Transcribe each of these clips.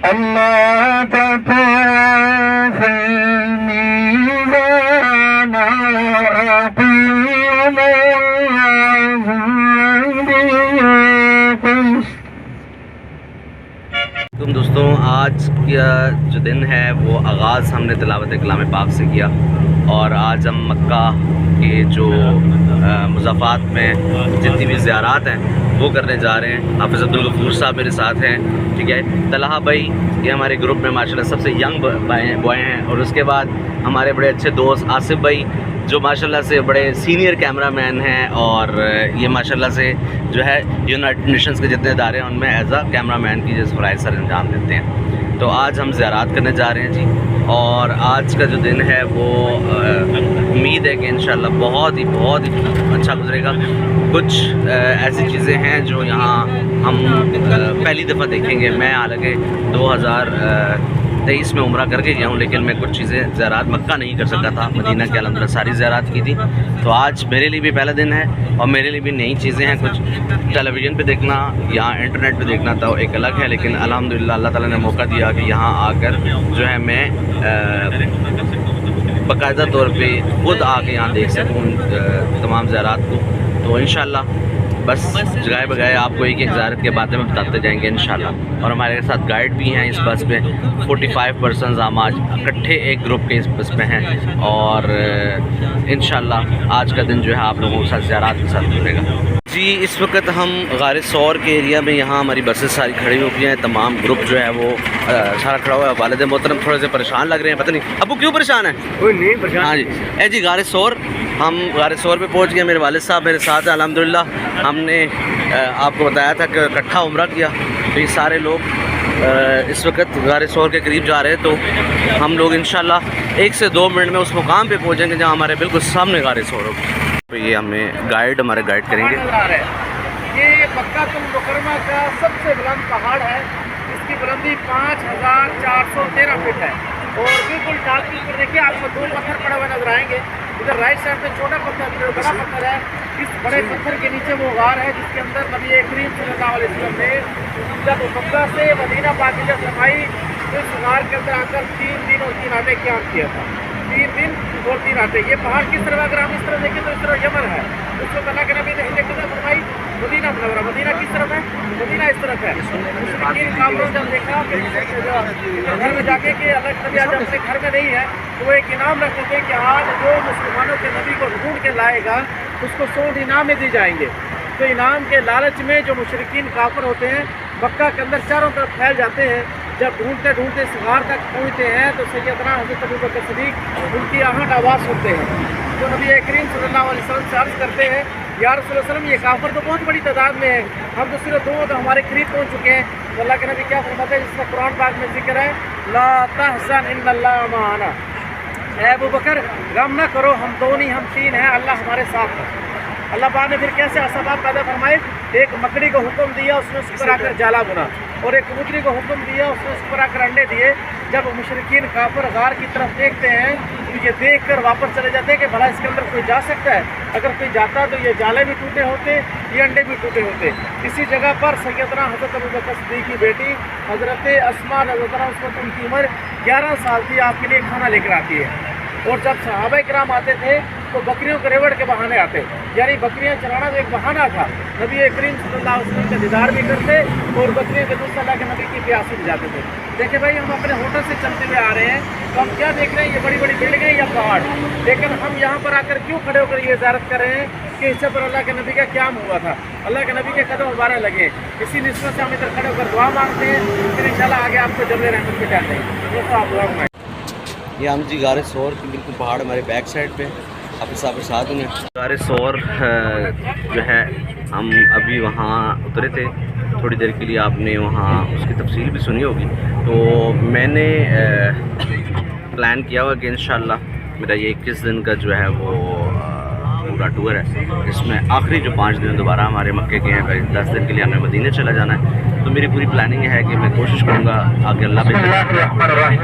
اللہ تطافنی وانا اقیم دوستوں، آج کا جو دن ہے وہ آغاز ہم نے تلاوت کلام پاک سے کیا، اور آج ہم مکہ کے جو مضافات میں جتنی بھی زیارات ہیں وہ کرنے جا رہے ہیں۔ حافظ عبدالغفور صاحب میرے ساتھ ہیں، ٹھیک ہے۔ طلحہ بھائی یہ ہمارے گروپ میں ماشاءاللہ سب سے ینگ بوائے ہیں، اور اس کے بعد ہمارے بڑے اچھے دوست آصف بھائی جو ماشاءاللہ سے بڑے سینئر کیمرہ مین ہیں، اور یہ ماشاءاللہ سے جو ہے یونائٹڈ نیشنز کے جتنے ادارے ہیں ان میں ایز اے کیمرہ مین کی جس فرائض سر انجام دیتے ہیں۔ تو آج ہم زیارات کرنے جا رہے ہیں جی، اور آج کا جو دن ہے وہ امید ہے کہ انشاءاللہ بہت ہی اچھا گزرے گا۔ کچھ ایسی چیزیں ہیں جو یہاں ہم پہلی دفعہ دیکھیں گے۔ میں حالانکہ 2023 میں عمرہ کر کے گیا ہوں، لیکن میں کچھ چیزیں زیارات مکہ نہیں کر سکا تھا، مدینہ کے الحمدللہ ساری زیارات کی تھی۔ تو آج میرے لیے بھی پہلا دن ہے، اور میرے لیے بھی نئی چیزیں ہیں۔ کچھ ٹیلی ویژن پہ دیکھنا یا انٹرنیٹ پہ دیکھنا تھا ایک الگ ہے، لیکن الحمدللہ اللہ تعالیٰ نے موقع دیا کہ یہاں آ کر جو ہے میں باقاعدہ طور پہ خود آ کے یہاں دیکھ سکوں تمام زیارات کو۔ تو انشاءاللہ بس جگائے بگائے آپ کو ایک زیارت کے بارے میں بتاتے جائیں گے انشاءاللہ۔ اور ہمارے ساتھ گائیڈ بھی ہیں اس بس پہ، 45 پرسنز ہم آج اکٹھے ایک گروپ کے اس بس پہ ہیں، اور انشاءاللہ آج کا دن جو ہے آپ لوگوں کے ساتھ زیارات کے ساتھ گزرے گا جی۔ اس وقت ہم غار ثور کے ایریا میں، یہاں ہماری بسیں ساری کھڑی ہو گئی ہیں، تمام گروپ جو ہے وہ سارا کھڑا ہوا ہے۔ والد محترم تھوڑے سے پریشان لگ رہے ہیں، پتہ نہیں ابو کیوں پریشان ہیں؟ کوئی نہیں پریشان۔ ہاں جی، اے جی غار ثور، ہم غار ثور پہ پہنچ گئے۔ میرے والد صاحب میرے ساتھ ہیں الحمدللہ۔ ہم نے آپ کو بتایا تھا کہ اکٹھا عمرہ کیا، تو یہ سارے لوگ اس وقت غار ثور کے قریب جا رہے ہیں۔ تو ہم لوگ انشاءاللہ 1 سے 2 منٹ میں اس مقام پہ پہنچیں گے جہاں ہمارے بالکل سامنے غار ثور ہوگا۔ تو یہ ہمیں ہمارے گائیڈ کریں گے۔ یہ مکہ المکرمہ کا سب سے بلند پہاڑ ہے، اس کی بلندی 5413 فٹ ہے، اور بالکل ٹاپ کے اوپر دیکھیے آپ کو 2 پتھر پڑے ہوئے نظر آئیں گے۔ ادھر رائٹ سائڈ میں چھوٹا پتھر، بڑا پتھر ہے۔ اس بڑے پتھر کے نیچے وہ غار ہے جس کے اندر نبی کریم صلی اللہ علیہ وسلم نے جب مکہ سے مدینہ پاک کی صفائی اس غار کے اندر آ کر 3 دن اور 3 راتیں قیام کیا تھا۔ 3 دن اور 3 راتیں۔ یہ پہاڑ کس طرح، اگر ہم اس طرح دیکھیں تو اس طرح یمن ہے، اس کو اللہ کے نبی نے ہجرت فرمائی مدینہ منورہ۔ مدینہ کس طرف ہے؟ مدینہ اس طرف ہے۔ مشرکین کافروں نے جب دیکھا کہ گھر میں جا کے کہ اللہ کے نبی آج اپنے گھر میں نہیں ہے، تو وہ ایک انعام رکھتے تھے کہ آج جو مسلمانوں کے نبی کو ڈھونڈ کے لائے گا اس کو 100 انعام میں دی جائیں گے۔ تو انعام کے لالچ میں جو مشرکین کافر ہوتے ہیں مکہ کے اندر چاروں طرف پھیل جاتے ہیں۔ جب ڈھونڈتے ڈھونڈتے اس غار تک پہنچتے ہیں تو سیدنا حضرت ابوبکر صدیق ان کی آہٹ آواز سنتے ہیں، تو نبی کریم صلی اللہ علیہ وسلم سے عرض کرتے ہیں یا رسول اللہ علیہ وسلم، یہ کافر تو بہت بڑی تعداد میں ہے، ہم تو صرف 2 تو ہمارے قریب پہنچ چکے ہیں۔ تو اللہ کے نبی کیا فرماتے ہیں جس کا قرآن پاک میں ذکر ہے، لا تحزن ان اللہ معنا، اے ابوبکر غم نہ کرو، ہم 2 نہیں ہم 3 ہیں، اللہ ہمارے ساتھ ہے۔ اللہ پاک نے پھر کیسے اسباب پیدا فرمائے، ایک مکڑی کو حکم دیا، اس نے اس پر آ کر جالا بنا، اور ایک کبوتری کو حکم دیا، اس نے اس پر آ کر انڈے دیے۔ جب مشرکین کافر غار کی طرف دیکھتے ہیں تو یہ دیکھ کر واپس چلے جاتے ہیں کہ بھلا اس کے اندر کوئی جا سکتا ہے، اگر کوئی جاتا تو یہ جالے بھی ٹوٹے ہوتے، یہ انڈے بھی ٹوٹے ہوتے۔ اسی جگہ پر سیدنا حضرت ابوبکر صدیق کی بیٹی حضرت اسماء رضی اللہ عنہا، اس وقت ان کی عمر 11 سال تھی، آپ کے لیے کھانا لے کر آتی ہے۔ اور جب صحابہ کرام آتے تھے تو بکریوں کے ریوڑ کے بہانے آتے، یعنی بکریاں چلانا تو ایک بہانہ تھا۔ نبی کریم صلی اللہ علیہ وسلم کا دیدار بھی کرتے اور بکریوں کے دودھ سے اللہ کے نبی کی پیاسی بھی جاتے تھے۔ دیکھیں بھائی، ہم اپنے ہوٹل سے چلتے ہوئے آ رہے ہیں تو ہم کیا دیکھ رہے ہیں، یہ بڑی بڑی بلڈنگیں یا پہاڑ، لیکن ہم یہاں پر آ کر کیوں کھڑے ہو کر یہ زیارت کر رہے ہیں کہ اس سے پر اللہ کے نبی کا قیام ہوا تھا، اللہ کے نبی کے قدم مبارک لگے۔ اسی نسبت سے ہم ادھر کھڑے ہو کر دعا مانگتے ہیں، پھر انشاءاللہ آگے آپ کو جبل رحمت پہ جاتے ہیں۔ دوستوں آپ دعا مانگیں۔ یہ ہم جی غار ثور کی بالکل پہاڑ ہمارے بیک سائڈ پہ، حافظ صاحب کے ساتھ انہیں غار ثور جو ہے ہم ابھی وہاں اترے تھے تھوڑی دیر کے لیے، آپ نے وہاں اس کی تفصیل بھی سنی ہوگی۔ تو میں نے پلان کیا ہوا کہ انشاءاللہ میرا یہ 21 دن کا جو ہے وہ پورا ٹور ہے، اس میں آخری جو 5 دن دوبارہ ہمارے مکے کے ہیں، 10 دن کے لیے ہمیں مدینہ چلا جانا ہے۔ تو میری پوری پلاننگ ہے کہ میں کوشش کروں گا آگے اللہ پہ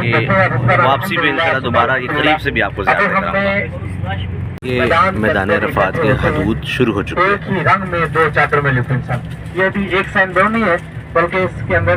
کہ واپسی پہ انشاءاللہ دوبارہ یہ قریب سے بھی آپ کو زیارت کراؤں گا۔ یہ میدان عرفات کی حدود شروع ہو چکی ہے۔ ایک ہی رنگ میں 2 چادروں میں لپٹے انسان، یہ بھی ایک سائن بورڈ نہیں ہے بلکہ اس کے اندر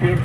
3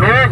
9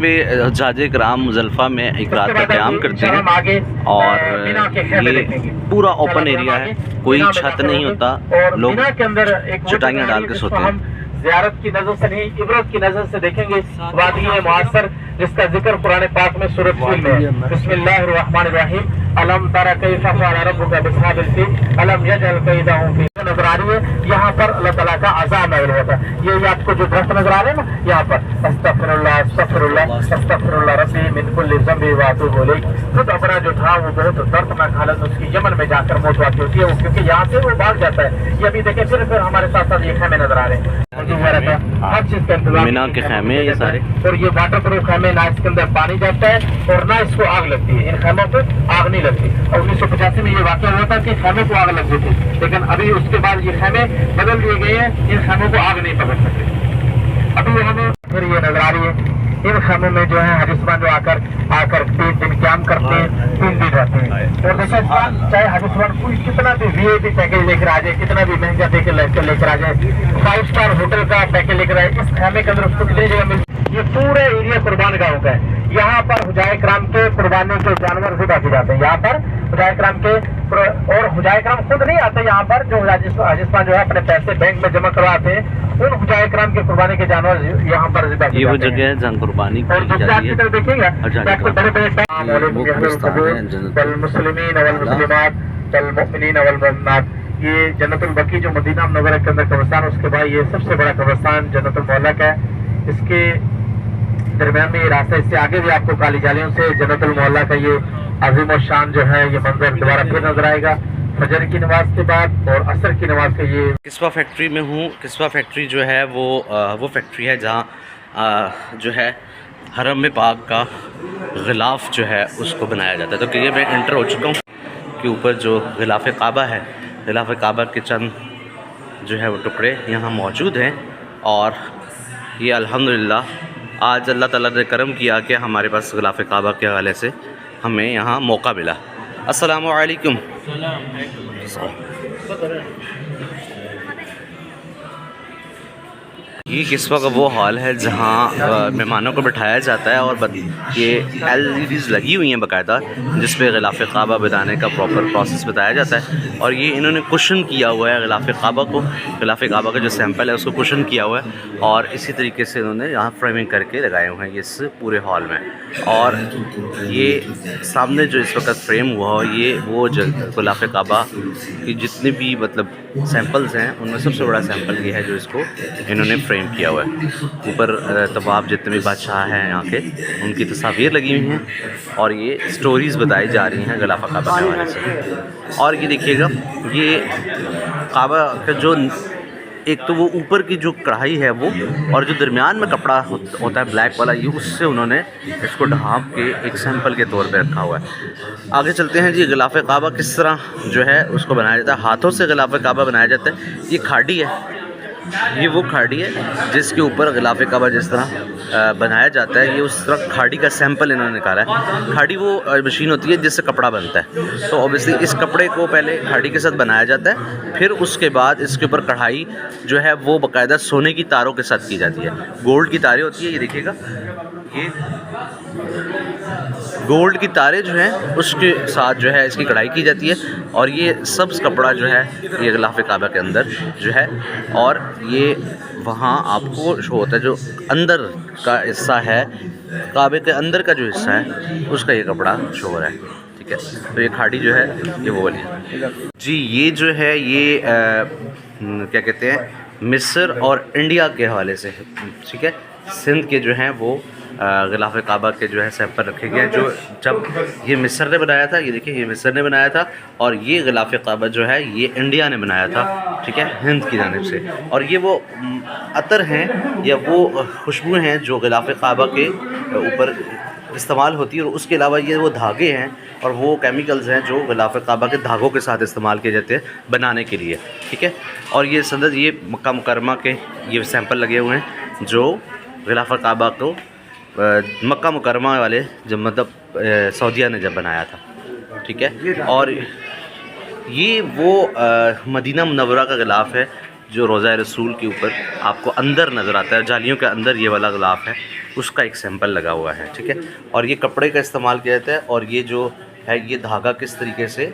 پہ حجاج کرام مزدلفہ میں ایک رات کا قیام کرتے ہیں اور یہ پورا اوپن ایریا ہے، کوئی چھت نہیں ہوتا، لوگ چٹائیاں ڈال کے سوتے ہیں۔ زیارت کی نظر سے نہیں، عبرت کی نظر سے دیکھیں گے وادی معاصر جس کا ذکر قرآن پاک میں سورۃ فیل میں ہے۔ بسم اللہ الرحمن الرحیم، الم تر کیف فعل ربک باصحاب الفیل الم یجعل کیدہم فی نظر آ رہی ہے، یہاں پر اللہ تعالیٰ کا عذاب نازل ہوتا ہے۔ یہ آپ کو جو درخت نظر آ رہے ہیں نا، یہاں پر استغفر اللہ استغفر اللہ استغفر اللہ ربی من کل ذنب واتوب الیہ، خود اپنا جو تھا وہ بہت دردناک حالت اس کی یمن میں جا کر موت واقع ہوتی ہے، وہ کیونکہ یہاں سے وہ بھاگ جاتا ہے۔ یہ ابھی دیکھیں پھر ہمارے ساتھ ساتھ یہ خیمے نظر آ رہے ہیں، ہر چیز کا انتظام مینا کے خیمے ہیں یہ سارے، اور یہ واٹر پروف خیمے، نہ اس کے اندر پانی جاتا ہے اور نہ اس کو آگ لگتی ہے، ان خیموں پہ آگ نہیں لگتی۔ اور 1985 میں یہ واقعہ ہوا تھا کہ خیمے کو آگ لگ گئی تھی، لیکن ابھی اس کے بعد یہ خیمے بدل دیے گئے ہیں، ان خیموں کو آگ نہیں پکڑ سکتے۔ ابھی ہمیں پھر یہ نظر آ رہی ہے، ان خیموں میں جو ہے حدیثمان جو آ کر 3 دن قیام کرتے ہیں، 3 دن رہتے ہیں۔ اور دیکھیں چاہے حدیثمان کوئی کتنا بھی وی آئی پی پیکج لے کر آ جائے، کتنا بھی مہنگا لے کر آ جائے، 5 اسٹار ہوٹل کا پیکج لے کر آئے، اس خیمے کے اندر اس کو کتنی جگہ ملتی ہے۔ یہ پورے ایریا قربان گاہوں کا ہے، یہاں پر حجائے کرام کے قربانی کے جانور ذبح کیے جاتے ہیں، یہاں پر حجائے کرام کے، اور حجائے کرام خود نہیں آتے یہاں پر، جو حاجستان جو ہے اپنے پیسے بینک میں جمع کرواتے ہیں، ان حجائے کرام کے قربانی کے جانور یہاں پر ذبح کیے یہ وہ جاتے ہیں۔ جگہ ہے جہاں قربانی اور کی دوسرے آپ جاتی کی ہے۔ طرف دیکھیں گا بڑے بڑے والمسلمین والمسلمات والمؤمنین والمؤمنات، یہ جنت البقیع جو مدینہ منورہ کے اندر قبرستان، اس کے بعد یہ سب سے بڑا قبرستان جنت المعلیٰ کا ہے۔ اس کے درمیان میں یہ راستہ، اس سے آگے بھی آپ کو کالی جالیوں سے جنت المعلیٰ کا یہ عظیم الشان جو ہے یہ منظر دوبارہ پھر نظر آئے گا فجر کی نماز کے بعد اور عصر کی نماز کے۔ یہ کسوہ فیکٹری میں ہوں۔ کسوہ فیکٹری جو ہے وہ فیکٹری ہے جہاں جو ہے حرم پاک کا غلاف جو ہے اس کو بنایا جاتا ہے۔ تو کہ یہ میں انٹر ہو چکا ہوں کہ اوپر جو غلاف کعبہ ہے، غلاف کعبہ کے چند جو ہے وہ ٹکڑے یہاں موجود ہیں، اور یہ الحمدللہ آج اللہ تعالیٰ نے کرم کیا کہ ہمارے پاس غلاف کعبہ کے حوالے سے ہمیں یہاں موقع ملا۔ السلام علیکم۔ یہ کسوہ کا وہ ہال ہے جہاں مہمانوں کو بٹھایا جاتا ہے، اور یہ LEDs لگی ہوئی ہیں باقاعدہ جس پہ غلاف کعبہ بنانے کا پراپر پروسیس بتایا جاتا ہے، اور یہ انہوں نے کشن کیا ہوا ہے غلاف کعبہ کو، غلاف کعبہ کا جو سیمپل ہے اس کو کشن کیا ہوا ہے، اور اسی طریقے سے انہوں نے یہاں فریمنگ کر کے لگائے ہوئے ہیں اس پورے ہال میں۔ اور یہ سامنے جو اس وقت فریم ہوا ہو، یہ وہ غلاف کعبہ کی جتنے بھی مطلب سیمپلز ہیں ان میں سب سے بڑا سیمپل یہ ہے جو اس کو انہوں نے فریم کیا ہوا ہے۔ اوپر طواف جتنے بھی بادشاہ ہیں یہاں کے، ان کی تصاویر لگی ہوئی ہیں، اور یہ سٹوریز بتائی جا رہی ہیں غلاف کعبہ کے حوالے سے۔ اور یہ دیکھیے گا، یہ کعبہ کا جو ایک تو وہ اوپر کی جو کڑھائی ہے وہ، اور جو درمیان میں کپڑا ہوتا ہے بلیک والا، یہ اس سے انہوں نے اس کو ڈھانپ کے ایک سیمپل کے طور پہ رکھا ہوا ہے۔ آگے چلتے ہیں جی، غلاف کعبہ کس طرح جو ہے اس کو بنایا جاتا ہے۔ ہاتھوں سے غلاف کعبہ بنایا جاتا ہے۔ یہ کھاڑی ہے، یہ وہ کھاڑی ہے جس کے اوپر غلاف کعبہ جس طرح بنایا جاتا ہے، یہ اس طرح کھاڑی کا سیمپل انہوں نے نکالا ہے۔ کھاڑی وہ مشین ہوتی ہے جس سے کپڑا بنتا ہے، تو اوبیسلی اس کپڑے کو پہلے کھاڑی کے ساتھ بنایا جاتا ہے، پھر اس کے بعد اس کے اوپر کڑھائی جو ہے وہ باقاعدہ سونے کی تاروں کے ساتھ کی جاتی ہے، گولڈ کی تاریں ہوتی ہے۔ یہ دیکھیے گا، یہ گولڈ کی تاریں جو ہیں اس کے ساتھ جو ہے اس کی کڑھائی کی جاتی ہے، اور یہ سبز کپڑا جو ہے یہ غلاف کعبہ کے اندر جو ہے، اور یہ وہاں آپ کو شو ہوتا ہے جو اندر کا حصہ ہے، کعبے کے اندر کا جو حصہ ہے اس کا یہ کپڑا شو ہو رہا ہے، ٹھیک ہے۔ تو یہ کھاڑی جو ہے یہ وہ والی ہے جی۔ یہ جو ہے یہ کیا کہتے ہیں، مصر اور انڈیا کے حوالے سے، ٹھیک ہے۔ سندھ کے جو ہیں وہ غلاف کعبہ کے جو ہے سیمپل رکھے گئے ہیں، جو جب یہ مصر نے بنایا تھا، یہ دیکھیں یہ مصر نے بنایا تھا، اور یہ غلاف کعبہ جو ہے یہ انڈیا نے بنایا تھا، ٹھیک ہے، ہند کی جانب سے۔ اور یہ وہ عطر ہیں یا وہ خوشبو ہیں جو غلاف کعبہ کے اوپر استعمال ہوتی ہے، اور اس کے علاوہ یہ وہ دھاگے ہیں اور وہ کیمیکلز ہیں جو غلاف کعبہ کے دھاگوں کے ساتھ استعمال کیے جاتے ہیں بنانے کے لیے، ٹھیک ہے۔ اور یہ سندر، یہ مکہ مکرمہ کے یہ سیمپل لگے ہوئے ہیں جو غلاف کعبہ کو مکہ مکرمہ والے جب مطلب سعودیہ نے جب بنایا تھا، ٹھیک ہے۔ اور یہ وہ مدینہ منورہ کا غلاف ہے جو روضہ رسول کے اوپر آپ کو اندر نظر آتا ہے، جالیوں کے اندر یہ والا غلاف ہے، اس کا ایک سیمپل لگا ہوا ہے، ٹھیک ہے. اور یہ کپڑے کا استعمال کیا جاتا ہے، اور یہ جو ہے یہ دھاگا کس طریقے سے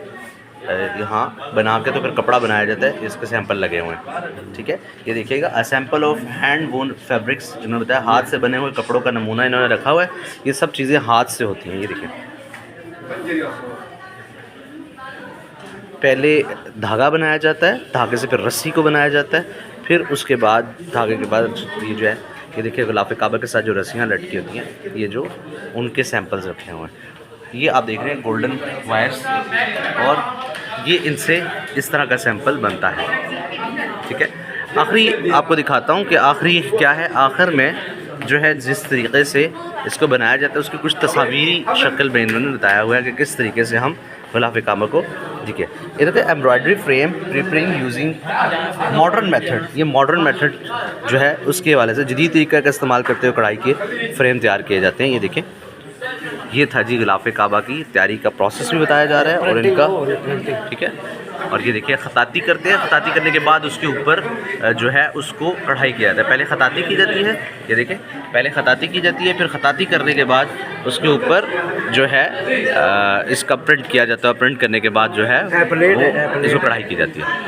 یہاں بنا کے تو پھر کپڑا بنایا جاتا ہے، اس کے سیمپل لگے ہوئے ہیں، ٹھیک ہے. یہ دیکھیے گا سیمپل آف ہینڈ وون فیبرکس، جنہوں نے بتایا ہاتھ سے بنے ہوئے کپڑوں کا نمونہ انہوں نے رکھا ہوا ہے. یہ سب چیزیں ہاتھ سے ہوتی ہیں. یہ دیکھیں، پہلے دھاگا بنایا جاتا ہے، دھاگے سے پھر رسی کو بنایا جاتا ہے، پھر اس کے بعد دھاگے کے بعد یہ جو ہے یہ دیکھیے غلاف کعبہ کے ساتھ جو رسیاں لٹکی ہوتی ہیں، یہ جو ان کے سیمپلز رکھے ہوئے ہیں. یہ آپ دیکھ رہے ہیں گولڈن وائرس، اور یہ ان سے اس طرح کا سیمپل بنتا ہے، ٹھیک ہے. آخری آپ کو دکھاتا ہوں کہ آخری کیا ہے. آخر میں جو ہے جس طریقے سے اس کو بنایا جاتا ہے اس کی کچھ تصاویری شکل میں انہوں نے بتایا ہوا ہے کہ کس طریقے سے ہم غلاف کعبہ کو دیکھیں. یہ دیکھیں embroidery frame preparing using modern method. یہ ماڈرن میتھڈ جو ہے اس کے حوالے سے جدید طریقہ کا استعمال کرتے ہوئے کڑھائی کے فریم تیار کیے جاتے ہیں. یہ دیکھیں، یہ تھا جی غلاف کعبہ کی تیاری کا پروسیس بھی بتایا جا رہا ہے، اور ان کا ٹھیک ہے. اور یہ دیکھیے خطاطی کرتے ہیں، خطاطی کرنے کے بعد اس کے اوپر جو ہے اس کو کڑھائی کیا جاتا ہے. پہلے خطاطی کی جاتی ہے، یہ دیکھیں پہلے خطاطی کی جاتی ہے، پھر خطاطی کرنے کے بعد اس کے اوپر جو ہے اس کا پرنٹ کیا جاتا ہے. پرنٹ کرنے کے بعد جو ہے وہ اس کو کڑھائی کی جاتی ہے.